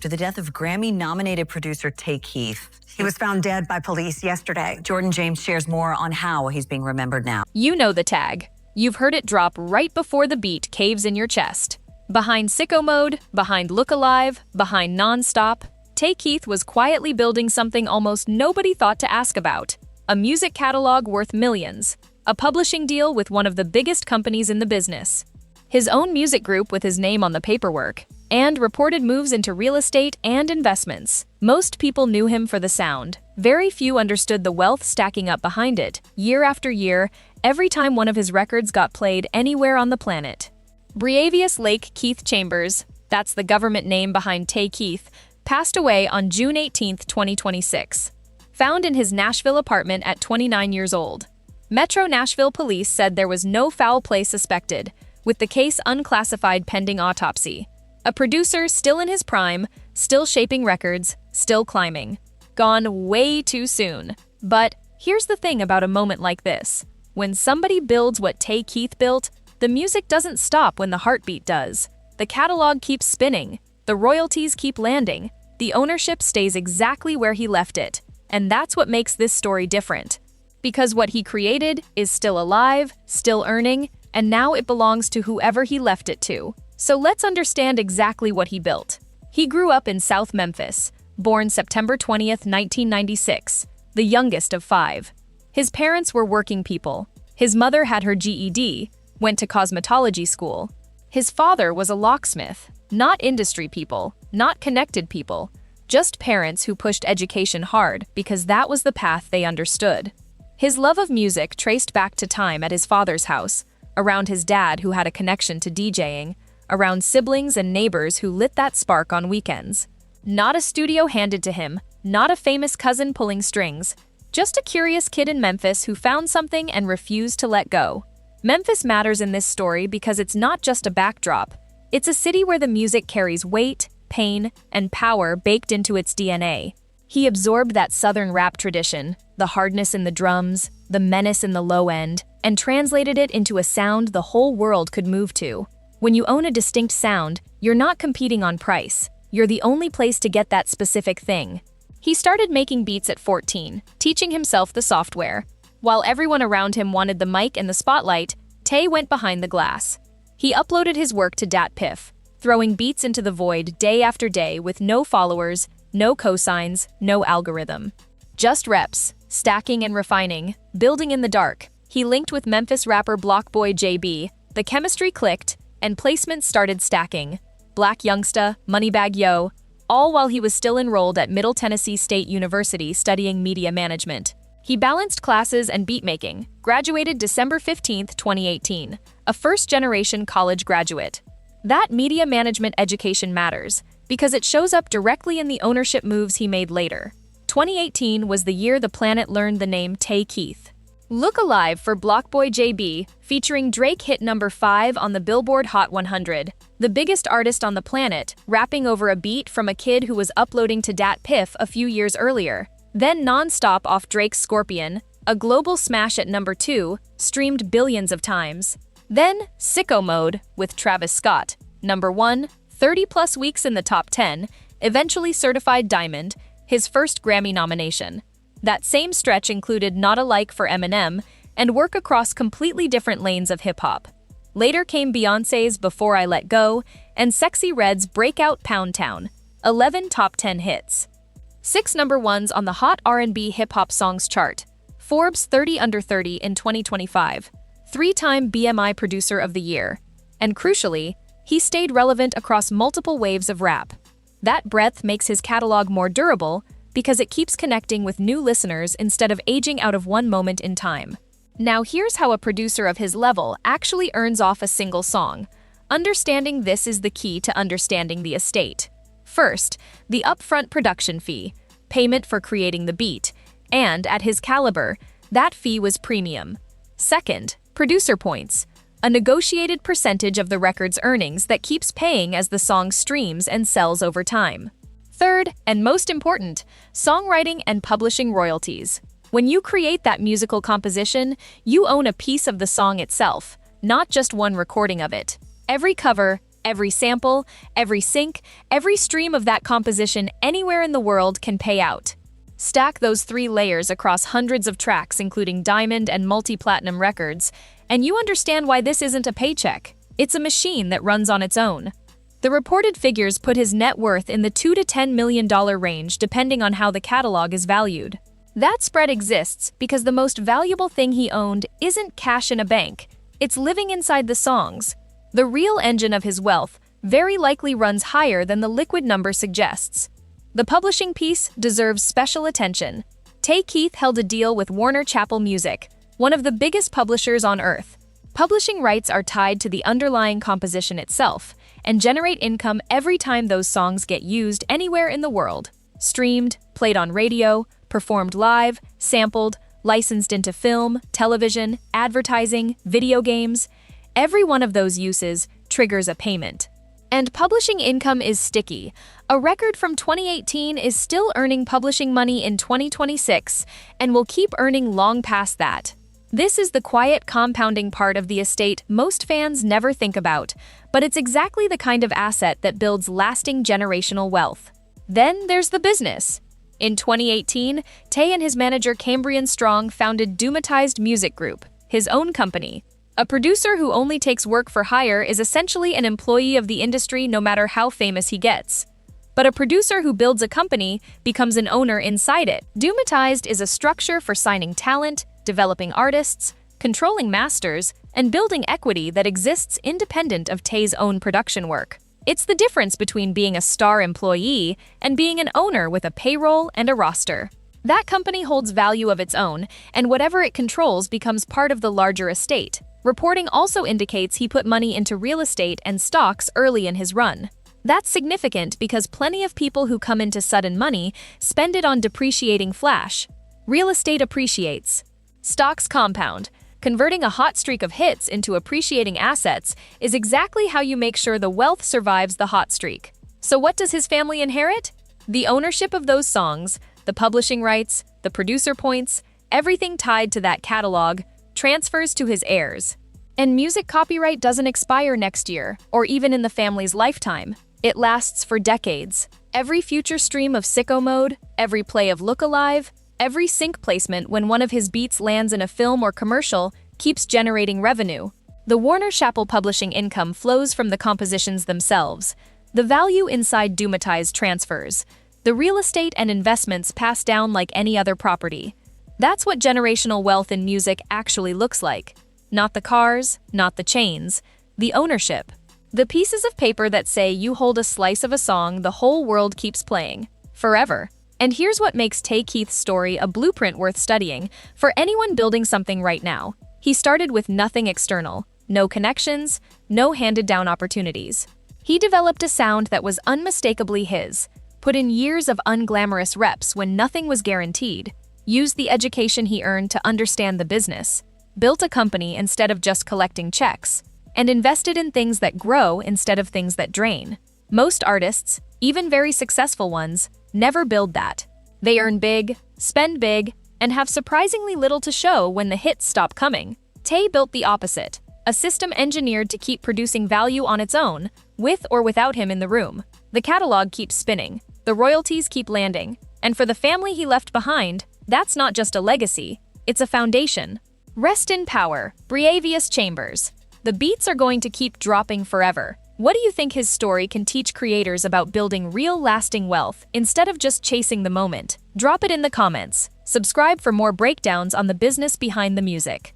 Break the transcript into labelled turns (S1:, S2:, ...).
S1: after the death of Grammy-nominated producer Tay Keith.
S2: He was found dead by police yesterday.
S1: Jordan James shares more on how he's being remembered now.
S3: You know the tag. You've heard it drop right before the beat caves in your chest. Behind Sicko Mode, behind Look Alive, behind Nonstop, Tay Keith was quietly building something almost nobody thought to ask about. A music catalog worth millions. A publishing deal with one of the biggest companies in the business. His own music group with his name on the paperwork. And reported moves into real estate and investments. Most people knew him for the sound. Very few understood the wealth stacking up behind it, year after year, every time one of his records got played anywhere on the planet. Breavius Lake Keith Chambers, that's the government name behind Tay Keith, passed away on June 18, 2026. Found in his Nashville apartment at 29 years old. Metro Nashville police said there was no foul play suspected, with the case unclassified pending autopsy. A producer still in his prime, still shaping records, still climbing. Gone way too soon. But here's the thing about a moment like this. When somebody builds what Tay Keith built, the music doesn't stop when the heartbeat does. The catalog keeps spinning. The royalties keep landing. The ownership stays exactly where he left it. And that's what makes this story different. Because what he created is still alive, still earning, and now it belongs to whoever he left it to. So let's understand exactly what he built. He grew up in South Memphis, born September 20th, 1996, the youngest of 5. His parents were working people. His mother had her GED, went to cosmetology school. His father was a locksmith, not industry people, not connected people, just parents who pushed education hard because that was the path they understood. His love of music traced back to time at his father's house, around his dad who had a connection to DJing, around siblings and neighbors who lit that spark on weekends. Not a studio handed to him, not a famous cousin pulling strings, just a curious kid in Memphis who found something and refused to let go. Memphis matters in this story because it's not just a backdrop. It's a city where the music carries weight, pain, and power baked into its DNA. He absorbed that southern rap tradition, the hardness in the drums, the menace in the low end, and translated it into a sound the whole world could move to. When you own a distinct sound, you're not competing on price. You're the only place to get that specific thing. He started making beats at 14, teaching himself the software. While everyone around him wanted the mic and the spotlight, Tay went behind the glass. He uploaded his work to DatPiff, throwing beats into the void day after day with no followers, no cosigns, no algorithm. Just reps, stacking and refining, building in the dark. He linked with Memphis rapper Blockboy JB, the chemistry clicked, and placements started stacking. Black Youngsta, Moneybagg Yo, all while he was still enrolled at Middle Tennessee State University studying media management. He balanced classes and beatmaking, graduated December 15, 2018, a first-generation college graduate. That media management education matters because it shows up directly in the ownership moves he made later. 2018 was the year the planet learned the name Tay Keith. Look Alive for Blockboy JB, featuring Drake hit number 5 on the Billboard Hot 100, the biggest artist on the planet, rapping over a beat from a kid who was uploading to DatPiff a few years earlier. Then Nonstop off Drake's Scorpion, a global smash at number 2, streamed billions of times. Then Sicko Mode with Travis Scott, number 1, 30-plus weeks in the top 10, eventually certified diamond, his first Grammy nomination. That same stretch included Not Alike for Eminem and work across completely different lanes of hip-hop. Later came Beyoncé's Before I Let Go and Sexy Red's breakout Pound Town, 11 top 10 hits. 6 number ones on the Hot R&B Hip-Hop Songs chart, Forbes 30 Under 30 in 2025, 3-time BMI Producer of the Year, and crucially, he stayed relevant across multiple waves of rap. That breadth makes his catalog more durable because it keeps connecting with new listeners instead of aging out of one moment in time. Now here's how a producer of his level actually earns off a single song. Understanding this is the key to understanding the estate. First, the upfront production fee, payment for creating the beat, and at his caliber, that fee was premium. Second, producer points, a negotiated percentage of the record's earnings that keeps paying as the song streams and sells over time. Third, and most important, songwriting and publishing royalties. When you create that musical composition, you own a piece of the song itself, not just one recording of it. Every cover, Every sample, every sync, every stream of that composition anywhere in the world can pay out. Stack those 3 layers across hundreds of tracks, including diamond and multi-platinum records, and you understand why this isn't a paycheck. It's a machine that runs on its own. The reported figures put his net worth in the $2 to $10 million range depending on how the catalog is valued. That spread exists because the most valuable thing he owned isn't cash in a bank, it's living inside the songs. The real engine of his wealth very likely runs higher than the liquid number suggests. The publishing piece deserves special attention. Tay Keith held a deal with Warner Chappell Music, one of the biggest publishers on earth. Publishing rights are tied to the underlying composition itself and generate income every time those songs get used anywhere in the world. Streamed, played on radio, performed live, sampled, licensed into film, television, advertising, video games. Every one of those uses triggers a payment. And publishing income is sticky. A record from 2018 is still earning publishing money in 2026 and will keep earning long past that. This is the quiet compounding part of the estate most fans never think about, but it's exactly the kind of asset that builds lasting generational wealth. Then there's the business. In 2018, Tay and his manager Cambrian Strong founded Doomatized Music Group, his own company. A producer who only takes work for hire is essentially an employee of the industry no matter how famous he gets. But a producer who builds a company becomes an owner inside it. Doomatized is a structure for signing talent, developing artists, controlling masters, and building equity that exists independent of Tay's own production work. It's the difference between being a star employee and being an owner with a payroll and a roster. That company holds value of its own, and whatever it controls becomes part of the larger estate. Reporting also indicates he put money into real estate and stocks early in his run. That's significant because plenty of people who come into sudden money spend it on depreciating flash. Real estate appreciates. Stocks compound. Converting a hot streak of hits into appreciating assets is exactly how you make sure the wealth survives the hot streak. So what does his family inherit? The ownership of those songs, the publishing rights, the producer points, everything tied to that catalog transfers to his heirs. And music copyright doesn't expire next year, or even in the family's lifetime. It lasts for decades. Every future stream of Sicko Mode, every play of Look Alive, every sync placement when one of his beats lands in a film or commercial keeps generating revenue. The Warner Chappell publishing income flows from the compositions themselves. The value inside Doomatized transfers. The real estate and investments pass down like any other property. That's what generational wealth in music actually looks like. Not the cars, not the chains, the ownership. The pieces of paper that say you hold a slice of a song the whole world keeps playing. Forever. And here's what makes Tay Keith's story a blueprint worth studying for anyone building something right now. He started with nothing external, no connections, no handed-down opportunities. He developed a sound that was unmistakably his, put in years of unglamorous reps when nothing was guaranteed, used the education he earned to understand the business, built a company instead of just collecting checks, and invested in things that grow instead of things that drain. Most artists, even very successful ones, never build that. They earn big, spend big, and have surprisingly little to show when the hits stop coming. Tay built the opposite, a system engineered to keep producing value on its own, with or without him in the room. The catalog keeps spinning, the royalties keep landing, and for the family he left behind, that's not just a legacy, it's a foundation. Rest in power, Breavius Chambers. The beats are going to keep dropping forever. What do you think his story can teach creators about building real lasting wealth instead of just chasing the moment? Drop it in the comments. Subscribe for more breakdowns on the business behind the music.